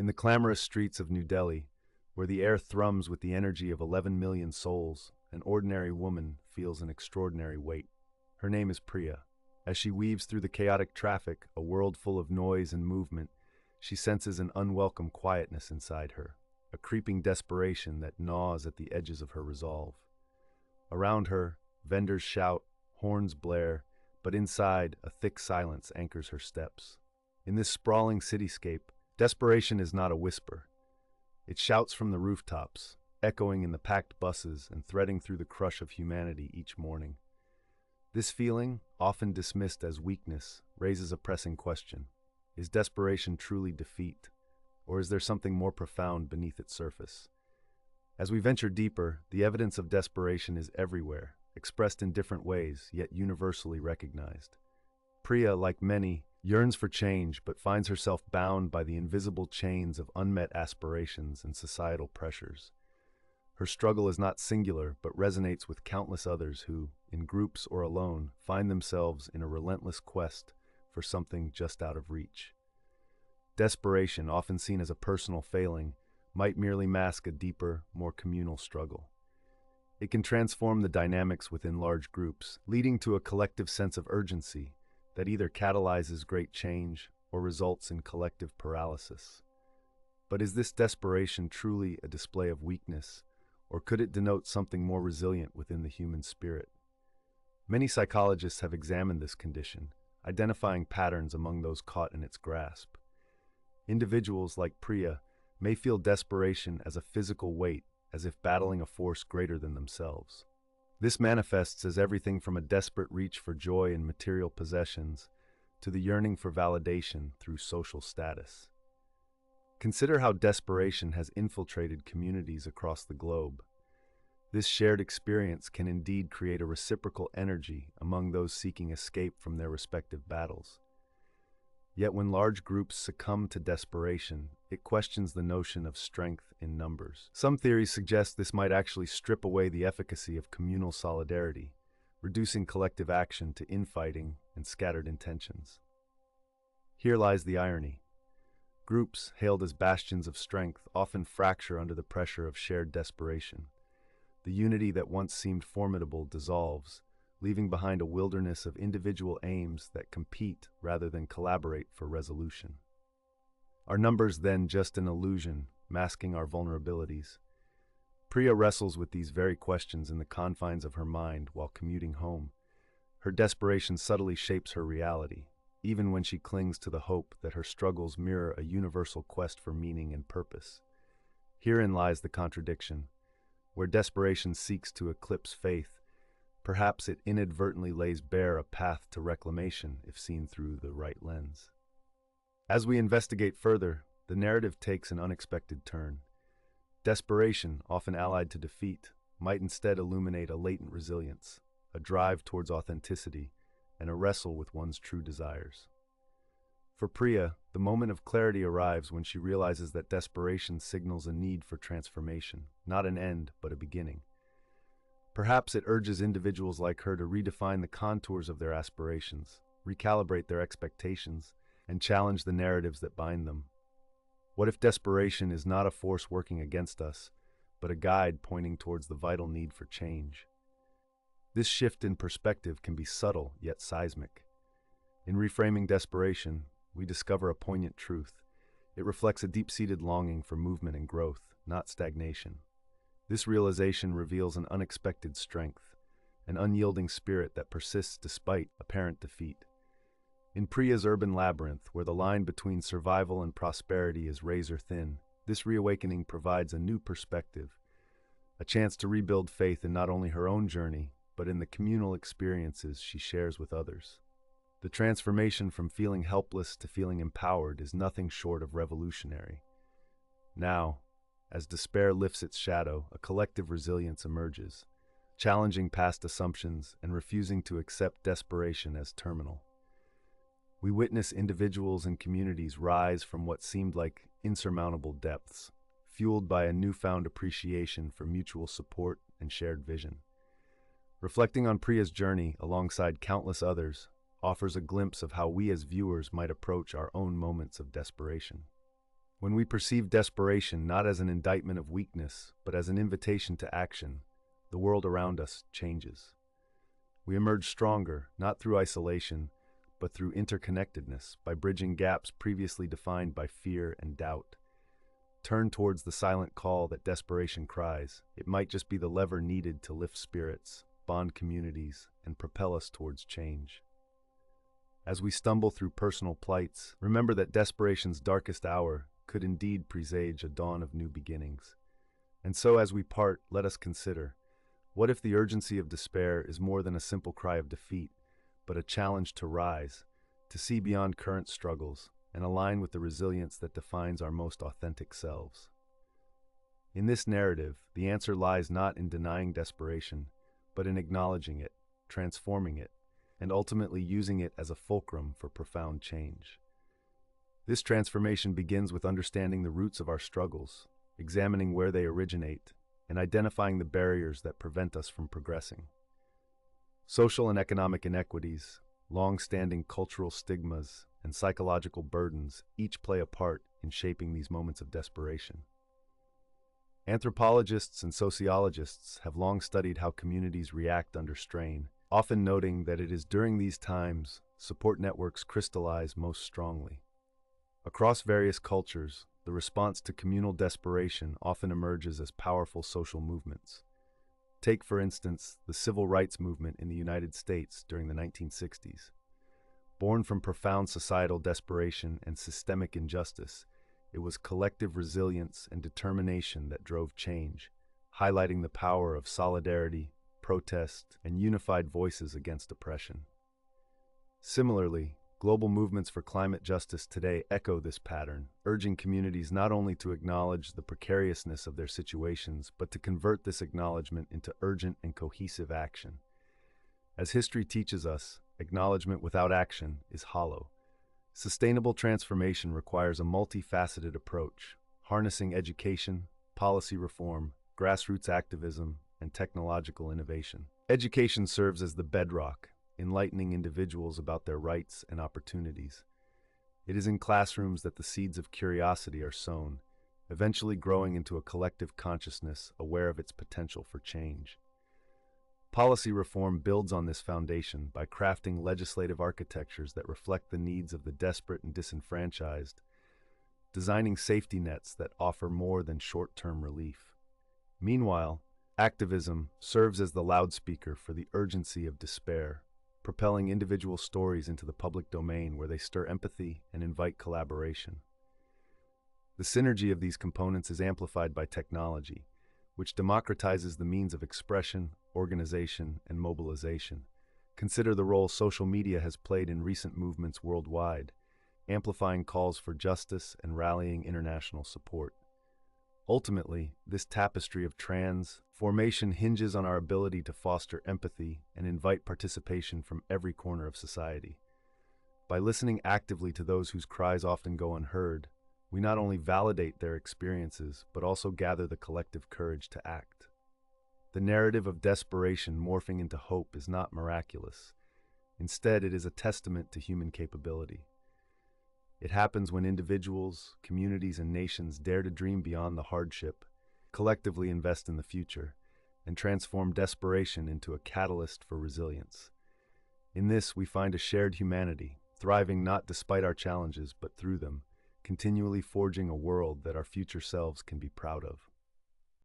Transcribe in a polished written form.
In the clamorous streets of New Delhi, where the air thrums with the energy of 11 million souls, an ordinary woman feels an extraordinary weight. Her name is Priya. As she weaves through the chaotic traffic, a world full of noise and movement, she senses an unwelcome quietness inside her, a creeping desperation that gnaws at the edges of her resolve. Around her, vendors shout, horns blare, but inside, a thick silence anchors her steps. In this sprawling cityscape, desperation is not a whisper. It shouts from the rooftops, echoing in the packed buses and threading through the crush of humanity each morning. This feeling, often dismissed as weakness, raises a pressing question. Is desperation truly defeat, or is there something more profound beneath its surface? As we venture deeper, the evidence of desperation is everywhere, expressed in different ways, yet universally recognized. Priya, like many, yearns for change but finds herself bound by the invisible chains of unmet aspirations and societal pressures. Her struggle is not singular but resonates with countless others who, in groups or alone, find themselves in a relentless quest for something just out of reach. Desperation, often seen as a personal failing, might merely mask a deeper, more communal struggle. It can transform the dynamics within large groups, leading to a collective sense of urgency that either catalyzes great change or results in collective paralysis. But is this desperation truly a display of weakness, or could it denote something more resilient within the human spirit? Many psychologists have examined this condition, identifying patterns among those caught in its grasp. Individuals like Priya may feel desperation as a physical weight, as if battling a force greater than themselves. This manifests as everything from a desperate reach for joy in material possessions to the yearning for validation through social status. Consider how desperation has infiltrated communities across the globe. This shared experience can indeed create a reciprocal energy among those seeking escape from their respective battles. Yet when large groups succumb to desperation, it questions the notion of strength in numbers. Some theories suggest this might actually strip away the efficacy of communal solidarity, reducing collective action to infighting and scattered intentions. Here lies the irony. Groups, hailed as bastions of strength, often fracture under the pressure of shared desperation. The unity that once seemed formidable dissolves, leaving behind a wilderness of individual aims that compete rather than collaborate for resolution. Are numbers then just an illusion, masking our vulnerabilities? Priya wrestles with these very questions in the confines of her mind while commuting home. Her desperation subtly shapes her reality, even when she clings to the hope that her struggles mirror a universal quest for meaning and purpose. Herein lies the contradiction. Where desperation seeks to eclipse faith, perhaps it inadvertently lays bare a path to reclamation if seen through the right lens. As we investigate further, the narrative takes an unexpected turn. Desperation, often allied to defeat, might instead illuminate a latent resilience, a drive towards authenticity, and a wrestle with one's true desires. For Priya, the moment of clarity arrives when she realizes that desperation signals a need for transformation, not an end, but a beginning. Perhaps it urges individuals like her to redefine the contours of their aspirations, recalibrate their expectations, and challenge the narratives that bind them. What if desperation is not a force working against us, but a guide pointing towards the vital need for change? This shift in perspective can be subtle yet seismic. In reframing desperation, we discover a poignant truth. It reflects a deep-seated longing for movement and growth, not stagnation. This realization reveals an unexpected strength, an unyielding spirit that persists despite apparent defeat. In Priya's urban labyrinth, where the line between survival and prosperity is razor-thin, this reawakening provides a new perspective, a chance to rebuild faith in not only her own journey, but in the communal experiences she shares with others. The transformation from feeling helpless to feeling empowered is nothing short of revolutionary. Now, as despair lifts its shadow, a collective resilience emerges, challenging past assumptions and refusing to accept desperation as terminal. We witness individuals and communities rise from what seemed like insurmountable depths, fueled by a newfound appreciation for mutual support and shared vision. Reflecting on Priya's journey alongside countless others offers a glimpse of how we as viewers might approach our own moments of desperation. When we perceive desperation not as an indictment of weakness, but as an invitation to action, the world around us changes. We emerge stronger, not through isolation, but through interconnectedness, by bridging gaps previously defined by fear and doubt. Turn towards the silent call that desperation cries. It might just be the lever needed to lift spirits, bond communities, and propel us towards change. As we stumble through personal plights, remember that desperation's darkest hour could indeed presage a dawn of new beginnings. And so as we part, let us consider, what if the urgency of despair is more than a simple cry of defeat, but a challenge to rise, to see beyond current struggles, and align with the resilience that defines our most authentic selves? In this narrative, the answer lies not in denying desperation, but in acknowledging it, transforming it, and ultimately using it as a fulcrum for profound change. This transformation begins with understanding the roots of our struggles, examining where they originate, and identifying the barriers that prevent us from progressing. Social and economic inequities, long-standing cultural stigmas, and psychological burdens each play a part in shaping these moments of desperation. Anthropologists and sociologists have long studied how communities react under strain, often noting that it is during these times support networks crystallize most strongly. Across various cultures, the response to communal desperation often emerges as powerful social movements. Take, for instance, the civil rights movement in the United States during the 1960s. Born from profound societal desperation and systemic injustice, it was collective resilience and determination that drove change, highlighting the power of solidarity, protest, and unified voices against oppression. Similarly, global movements for climate justice today echo this pattern, urging communities not only to acknowledge the precariousness of their situations, but to convert this acknowledgement into urgent and cohesive action. As history teaches us, acknowledgement without action is hollow. Sustainable transformation requires a multifaceted approach, harnessing education, policy reform, grassroots activism, and technological innovation. Education serves as the bedrock, enlightening individuals about their rights and opportunities. It is in classrooms that the seeds of curiosity are sown, eventually growing into a collective consciousness aware of its potential for change. Policy reform builds on this foundation by crafting legislative architectures that reflect the needs of the desperate and disenfranchised, designing safety nets that offer more than short-term relief. Meanwhile, activism serves as the loudspeaker for the urgency of despair, propelling individual stories into the public domain where they stir empathy and invite collaboration. The synergy of these components is amplified by technology, which democratizes the means of expression, organization, and mobilization. Consider the role social media has played in recent movements worldwide, amplifying calls for justice and rallying international support. Ultimately, this tapestry of transformation hinges on our ability to foster empathy and invite participation from every corner of society. By listening actively to those whose cries often go unheard, we not only validate their experiences, but also gather the collective courage to act. The narrative of desperation morphing into hope is not miraculous. Instead, it is a testament to human capability. It happens when individuals, communities, and nations dare to dream beyond the hardship, collectively invest in the future, and transform desperation into a catalyst for resilience. In this, we find a shared humanity, thriving not despite our challenges, but through them, continually forging a world that our future selves can be proud of.